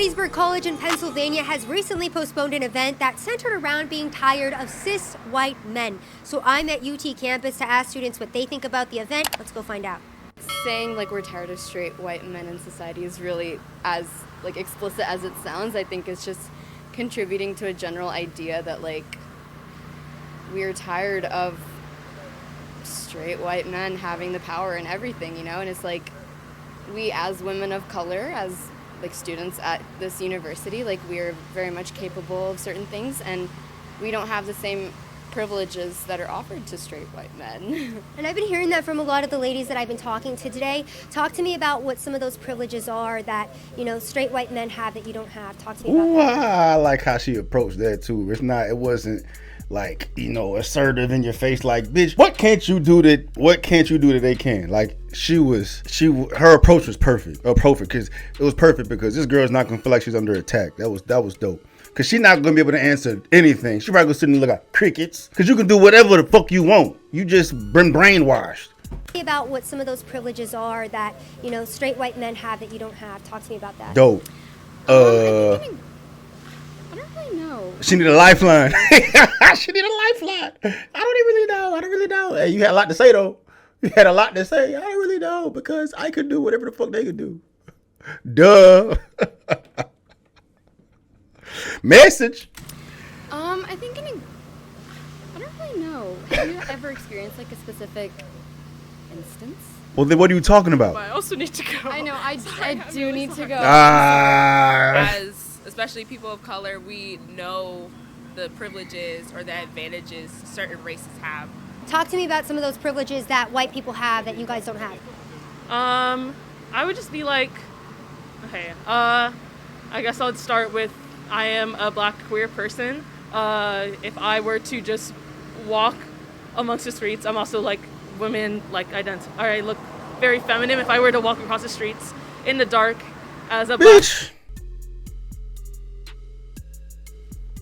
Gettysburg College in Pennsylvania has recently postponed an event that centered around being tired of cis white men. So I'm at UT campus to ask students what they think about the event. Let's go find out. Saying like we're tired of straight white men in society is really as like explicit as it sounds. I think it's just contributing to a general idea that like we're tired of straight white men having the power and everything, you know? And it's like we as women of color, as like students at this university, like we're very much capable of certain things, and we don't have the same privileges that are offered to straight white men. And I've been hearing that from a lot of the ladies that I've been talking to today. Talk to me about what some of those privileges are that, you know, straight white men have that you don't have. Talk to me about that. I like how she approached that too. It wasn't like, you know, assertive in your face like, bitch, what can't you do that they can? Like her approach was perfect. Because it was perfect because this girl's not gonna feel like she's under attack. That was dope. Cause she's not gonna be able to answer anything. She probably gonna sit and look at crickets. Cause you can do whatever the fuck you want. You just been brainwashed. Talk to me about what some of those privileges are that, you know, straight white men have that you don't have. Talk to me about that. Dope. I don't really know. She need a lifeline. She need a lifeline. I don't really know. Hey, you had a lot to say though. You had a lot to say. I don't really know because I could do whatever the fuck they could do. Duh. Message. I think I don't really know. Have you ever experienced like a specific instance? Well, then what are you talking about? I also need to go. I know, I do need to go. As especially people of color, we know the privileges or the advantages certain races have. Talk to me about some of those privileges that white people have that you guys don't have. I would just be like, okay, I guess I would start with I am a black queer person. If I were to just walk amongst the streets, I'm also like women like I look very feminine if I were to walk across the streets in the dark as a black. Bitch.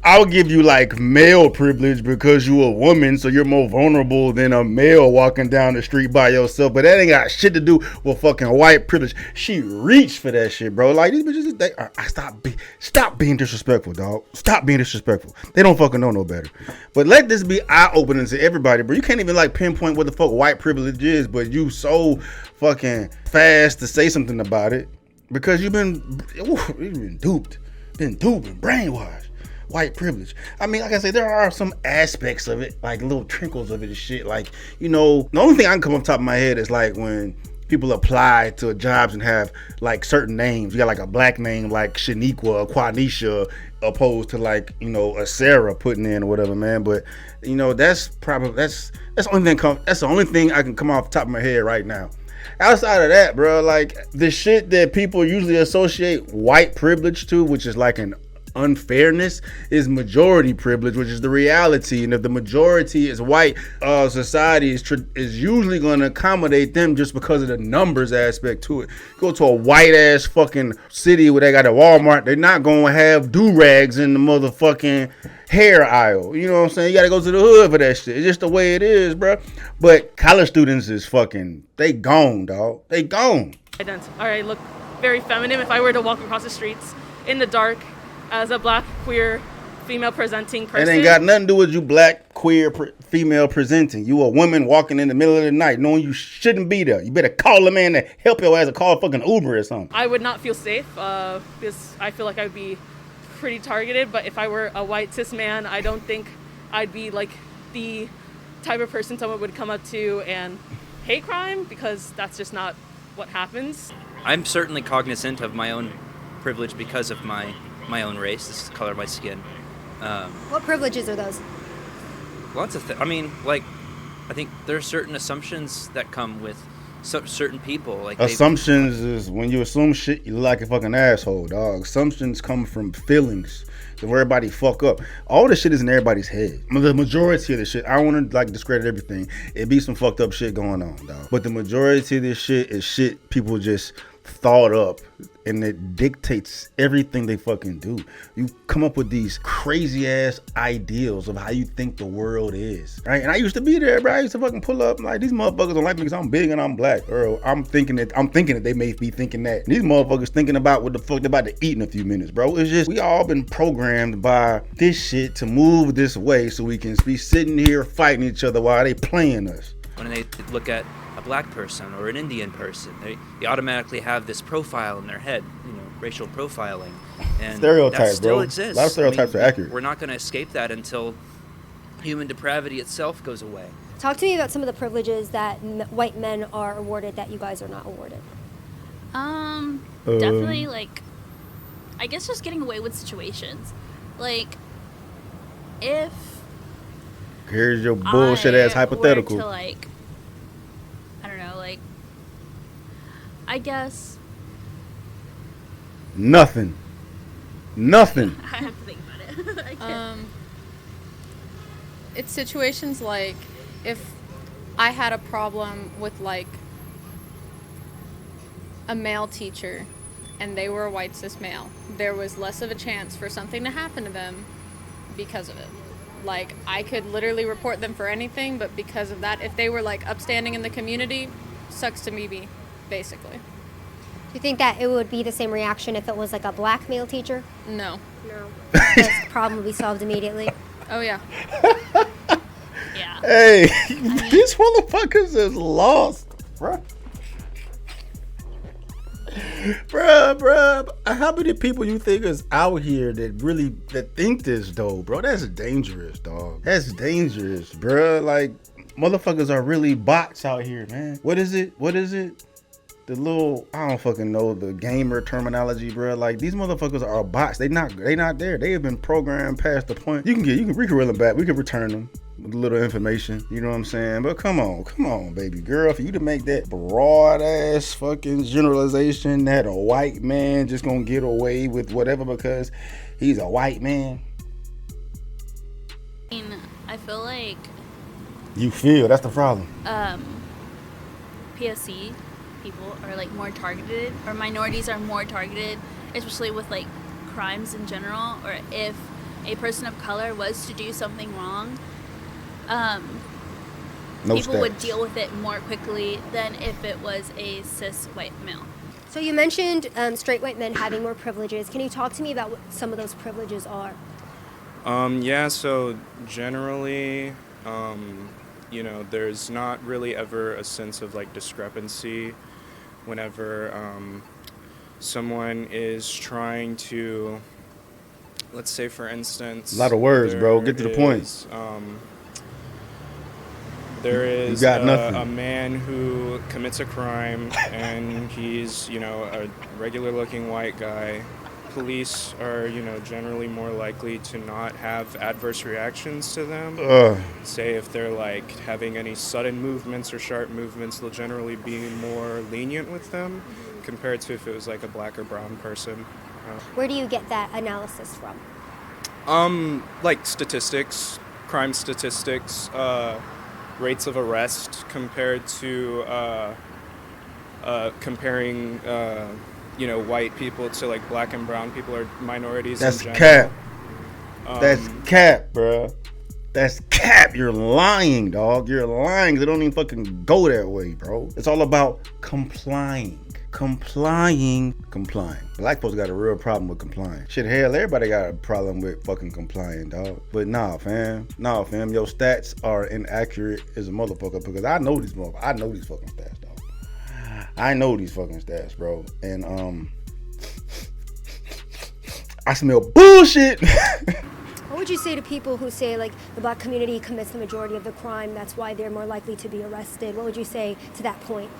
I'll give you like male privilege because you a woman, so you're more vulnerable than a male walking down the street by yourself. But that ain't got shit to do with fucking white privilege. She reached for that shit, bro. Like these bitches, stop being disrespectful, dog. Stop being disrespectful. They don't fucking know no better. But let this be eye-opening to everybody, bro. You can't even like pinpoint what the fuck white privilege is, but you so fucking fast to say something about it because you've been duped, and brainwashed. White privilege. I mean, like I say, there are some aspects of it, like little trinkles of it and shit. Like, you know, the only thing I can come up top of my head is like when people apply to jobs and have like certain names. You got like a black name like Shaniqua or Quanisha opposed to like, you know, a Sarah putting in or whatever, man. But you know, that's the only thing I can come off the top of my head right now. Outside of that, bro, like the shit that people usually associate white privilege to, which is like an unfairness, is majority privilege, which is the reality. And if the majority is white, society is usually going to accommodate them just because of the numbers aspect to it. Go to a white ass fucking city where they got a Walmart, they're not going to have do-rags in the motherfucking hair aisle. You know what I'm saying? You got to go to the hood for that shit. It's just the way it is, bro. But college students is fucking, they gone, dog. They gone. I look very feminine if I were to walk across the streets in the dark as a black, queer, female presenting person. It ain't got nothing to do with you black, queer, female presenting. You a woman walking in the middle of the night knowing you shouldn't be there. You better call a man to help your ass or call a fucking Uber or something. I would not feel safe because I feel like I would be pretty targeted. But if I were a white cis man, I don't think I'd be like the type of person someone would come up to and hate crime, because that's just not what happens. I'm certainly cognizant of my own privilege because of my own race, this is the color of my skin. What privileges are those? Lots of things. I mean, like, I think there are certain assumptions that come with certain people. Like assumptions is when you assume shit, you look like a fucking asshole, dog. Assumptions come from feelings. So everybody fuck up. All this shit is in everybody's head. The majority of the shit, I don't want to like discredit everything. It be some fucked up shit going on, dog. But the majority of this shit is shit people just thought up and it dictates everything they fucking do. You come up with these crazy ass ideals of how you think the world is, right? And I used to be there, bro. I used to fucking pull up like, these motherfuckers don't like me because I'm big and I'm black, or I'm thinking that they may be thinking that. And these motherfuckers thinking about what the fuck they're about to eat in a few minutes, bro. It's just, we all been programmed by this shit to move this way so we can be sitting here fighting each other while they playing us. When they look at a black person or an Indian person, they automatically have this profile in their head, racial profiling, and stereotypes, that still bro. exists. A lot of stereotypes are accurate. We're not going to escape that until human depravity itself goes away. Talk to me about some of the privileges that white men are awarded that you guys are not awarded. Definitely, like, I guess just getting away with situations. Like, if here's your bullshit ass hypothetical. were to, like, I don't know, like, I guess Nothing. I have to think about it. I can't. It's situations like if I had a problem with like a male teacher and they were a white cis male, there was less of a chance for something to happen to them because of it. Like, I could literally report them for anything, but because of that, if they were like upstanding in the community, sucks to me, basically. Do you think that it would be the same reaction if it was like a black male teacher? No. No. This problem would be solved immediately. Oh yeah. Yeah. Hey, these motherfuckers is lost, bruh. Bruh, how many people you think is out here that think this though, bro? That's dangerous, dog. That's dangerous, bruh. Like, motherfuckers are really bots out here, man. What is it? The little, I don't fucking know the gamer terminology, bro. Like, these motherfuckers are bots. They not there. They have been programmed past the point. We can reel them back. We can return them with a little information. You know what I'm saying? But come on, baby girl. For you to make that broad ass fucking generalization that a white man just gonna get away with whatever because he's a white man. I mean, I feel like That's the problem. PSC people are like more targeted, or minorities are more targeted, especially with like crimes in general, or if a person of color was to do something wrong, people would deal with it more quickly than if it was a cis white male. So you mentioned straight white men having more privileges. Can you talk to me about what some of those privileges are? Yeah, so generally, there's not really ever a sense of like discrepancy whenever someone is trying to, let's say for instance, a lot of words, bro. Get to the point. There is nothing. A man who commits a crime and he's, a regular looking white guy. Police are, generally more likely to not have adverse reactions to them. Say if they're like having any sudden movements or sharp movements, they'll generally be more lenient with them compared to if it was like a black or brown person. Where do you get that analysis from? Like statistics, crime statistics, rates of arrest compared to comparing white people to like black and brown people or minorities. That's in cap. general. That's cap, bro. That's cap. You're lying, dog. You're lying. They don't even fucking go that way, bro. It's all about complying. Black folks got a real problem with complying. Shit, hell, everybody got a problem with fucking complying, dog. But nah, fam. Your stats are inaccurate as a motherfucker because I know these fucking stats, dog. I know these fucking stats, bro. And I smell bullshit. What would you say to people who say, like, the black community commits the majority of the crime, that's why they're more likely to be arrested? What would you say to that point?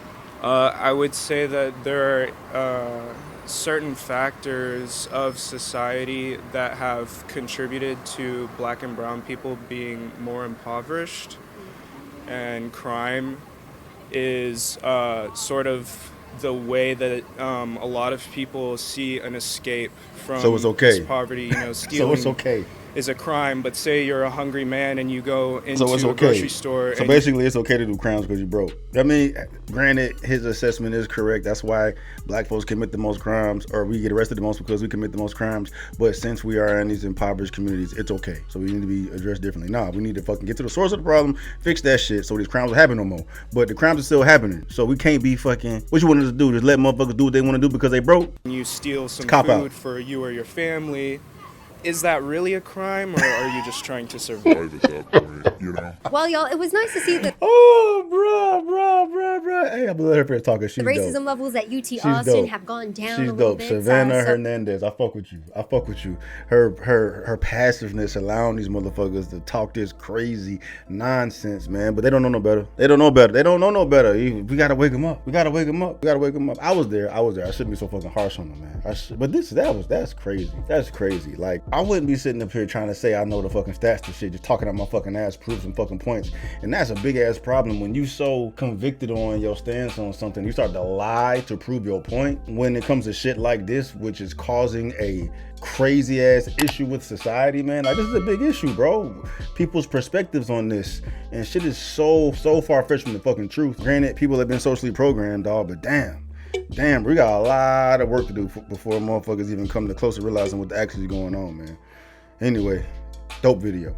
I would say that there are certain factors of society that have contributed to black and brown people being more impoverished, and crime is sort of the way that a lot of people see an escape from So it's okay. this poverty, stealing. So it's okay. is a crime, but say you're a hungry man and you go into So it's a okay. grocery store. So and basically, it's okay to do crimes because you broke. I mean, granted, his assessment is correct. That's why black folks commit the most crimes, or we get arrested the most because we commit the most crimes. But since we are in these impoverished communities, it's okay. So we need to be addressed differently. Nah, we need to fucking get to the source of the problem, fix that shit, so these crimes will happen no more. But the crimes are still happening, so we can't be fucking. What you want us to do? Just let motherfuckers do what they want to do because they broke? you steal some Cop food out. for you or your family. Is that really a crime, or are you just trying to survive at that point, you know? Well, y'all, it was nice to see the Oh, bruh. Hey, I'm gonna let her finish talking. She's racism dope. levels at UT She's Austin dope. have gone down She's a little dope. bit. Savannah so- Hernandez. I fuck with you. Her passiveness allowing these motherfuckers to talk this crazy nonsense, man. But they don't know no better. They don't know no better. We gotta wake them up. I was there. I shouldn't be so fucking harsh on them, man. But that's crazy. That's crazy. Like, I wouldn't be sitting up here trying to say I know the fucking stats to shit, just talking out my fucking ass, prove some fucking points. And that's a big ass problem when you so convicted on your stance on something. You start to lie to prove your point when it comes to shit like this, which is causing a crazy ass issue with society, man. Like, this is a big issue, bro. People's perspectives on this and shit is so far-fetched from the fucking truth. Granted, people have been socially programmed, dog, but damn, we got a lot of work to do before motherfuckers even come to close to realizing what actually is going on, man. Anyway, dope video.